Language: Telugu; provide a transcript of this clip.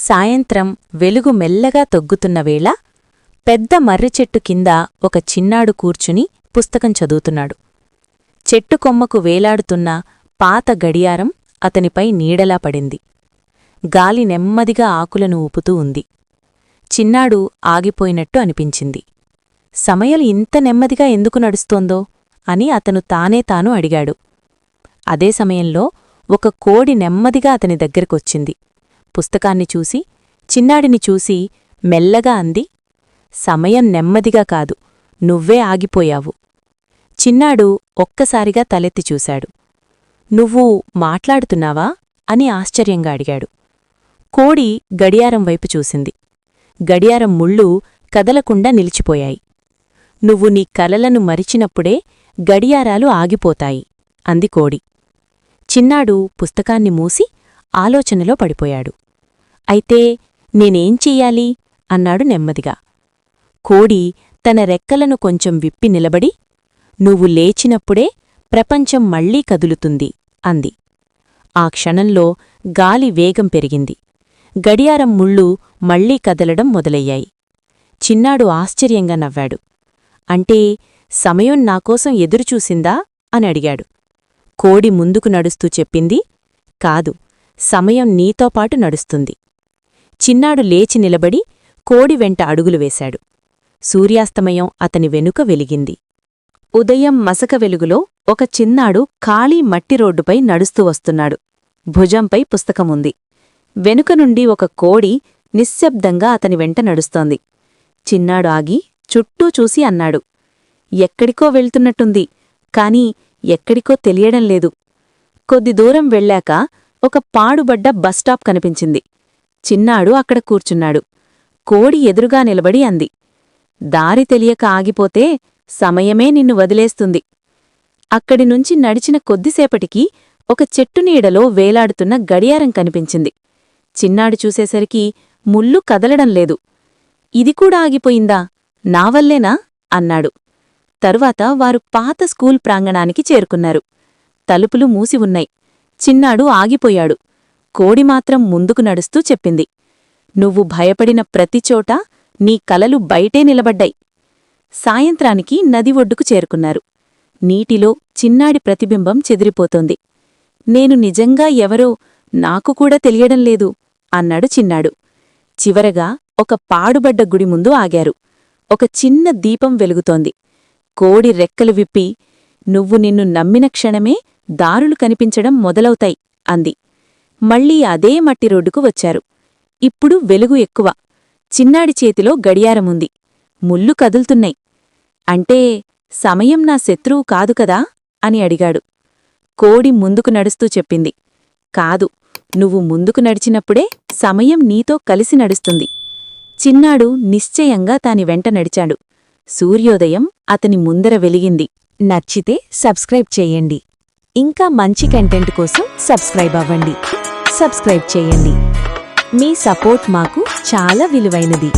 సాయంత్రం వెలుగు మెల్లగా తొగ్గుతున్నవేళ పెద్ద మర్రిచెట్టు కింద ఒక చిన్నాడు కూర్చుని పుస్తకం చదువుతున్నాడు. చెట్టు కొమ్మకు వేలాడుతున్న పాత గడియారం అతనిపై నీడలా పడింది. గాలి నెమ్మదిగా ఆకులను ఊపుతూ ఉంది. చిన్నాడు ఆగిపోయినట్టు అనిపించింది. సమయం ఇంత నెమ్మదిగా ఎందుకు నడుస్తోందో అని అతను తానే తాను అడిగాడు. అదే సమయంలో ఒక కోడి నెమ్మదిగా అతని దగ్గరకొచ్చింది. పుస్తకాన్ని చూసి చిన్నాడిని చూసి మెల్లగా అంది, సమయం నెమ్మదిగా కాదు, నువ్వే ఆగిపోయావు. చిన్నాడు ఒక్కసారిగా తలెత్తి చూశాడు. నువ్వు మాట్లాడుతున్నావా అని ఆశ్చర్యంగా అడిగాడు. కోడి గడియారం వైపు చూసింది. గడియారం ముళ్ళు కదలకుండా నిలిచిపోయాయి. నువ్వు నీ కలలను మరిచినప్పుడే గడియారాలు ఆగిపోతాయి అంది కోడి. చిన్నాడు పుస్తకాన్ని మూసి ఆలోచనలో పడిపోయాడు. అయితే నేనేం చెయ్యాలి అన్నాడు నెమ్మదిగా. కోడి తన రెక్కలను కొంచెం విప్పి నిలబడి, నువ్వు లేచినప్పుడే ప్రపంచం మళ్లీ కదులుతుంది అంది. ఆ క్షణంలో గాలి వేగం పెరిగింది. గడియారం ముళ్ళు మళ్లీ కదలడం మొదలయ్యాయి. చిన్నాడు ఆశ్చర్యంగా నవ్వాడు. అంటే సమయం నాకోసం ఎదురుచూసిందా అని అడిగాడు. కోడి ముందుకు నడుస్తూ చెప్పింది, కాదు, సమయం నీతోపాటు నడుస్తుంది. చిన్నాడు లేచి నిలబడి కోడి వెంట అడుగులు వేశాడు. సూర్యాస్తమయం అతని వెనుక వెలిగింది. ఉదయం మసక వెలుగులో ఒక చిన్నాడు ఖాళీ మట్టి రోడ్డుపై నడుస్తూ వస్తున్నాడు. భుజంపై పుస్తకముంది. వెనుక నుండి ఒక కోడి నిశ్శబ్దంగా అతని వెంట నడుస్తోంది. చిన్నాడు ఆగి చుట్టూ చూసి అన్నాడు, ఎక్కడికో వెళ్తున్నట్టుంది, కాని ఎక్కడికో తెలియడంలేదు. కొద్ది దూరం వెళ్ళాక ఒక పాడుబడ్డ బస్టాప్ కనిపించింది. చిన్నాడు అక్కడ కూర్చున్నాడు. కోడి ఎదురుగా నిలబడి అంది, దారి తెలియక ఆగిపోతే సమయమే నిన్ను వదిలేస్తుంది. అక్కడినుంచి నడిచిన కొద్దిసేపటికి ఒక చెట్టు నీడలో వేలాడుతున్న గడియారం కనిపించింది. చిన్నాడు చూసేసరికి ముళ్ళు కదలడంలేదు. ఇది కూడా ఆగిపోయిందా, నావల్లేనా అన్నాడు. తరువాత వారు పాత స్కూల్ ప్రాంగణానికి చేరుకున్నారు. తలుపులు మూసి ఉన్నాయి. చిన్నాడు ఆగిపోయాడు. కోడి మాత్రం ముందుకు నడుస్తూ చెప్పింది, నువ్వు భయపడిన ప్రతిచోటా నీ కలలు బయటే నిలబడ్డాయి. సాయంత్రానికి నది ఒడ్డుకు చేరుకున్నారు. నీటిలో చిన్నాడి ప్రతిబింబం చెదిరిపోతోంది. నేను నిజంగా ఎవరో నాకు కూడా తెలియడంలేదు అన్నాడు చిన్నాడు. చివరగా ఒక పాడుబడ్డ గుడి ముందు ఆగారు. ఒక చిన్న దీపం వెలుగుతోంది. కోడి రెక్కలు విప్పి, నువ్వు నిన్ను నమ్మిన క్షణమే దారులు కనిపించడం మొదలవుతాయి అంది. మళ్లీ అదే మట్టి రోడ్డుకు వచ్చారు. ఇప్పుడు వెలుగు ఎక్కువ. చిన్నాడి చేతిలో గడియారముంది. ముళ్ళు కదులుతున్నాయి. అంటే సమయం నా శత్రువు కాదు కదా అని అడిగాడు. కోడి ముందుకు నడుస్తూ చెప్పింది, కాదు, నువ్వు ముందుకు నడిచినప్పుడే సమయం నీతో కలిసి నడుస్తుంది. చిన్నాడు నిశ్చయంగా తాని వెంట నడిచాడు. సూర్యోదయం అతని ముందర వెలిగింది. నచ్చితే సబ్స్క్రైబ్ చేయండి. ఇంకా మంచి కంటెంట్ కోసం సబ్స్క్రైబ్ అవ్వండి. సబ్స్క్రైబ్ చేయండి. మీ సపోర్ట్ మాకు చాలా విలువైనది.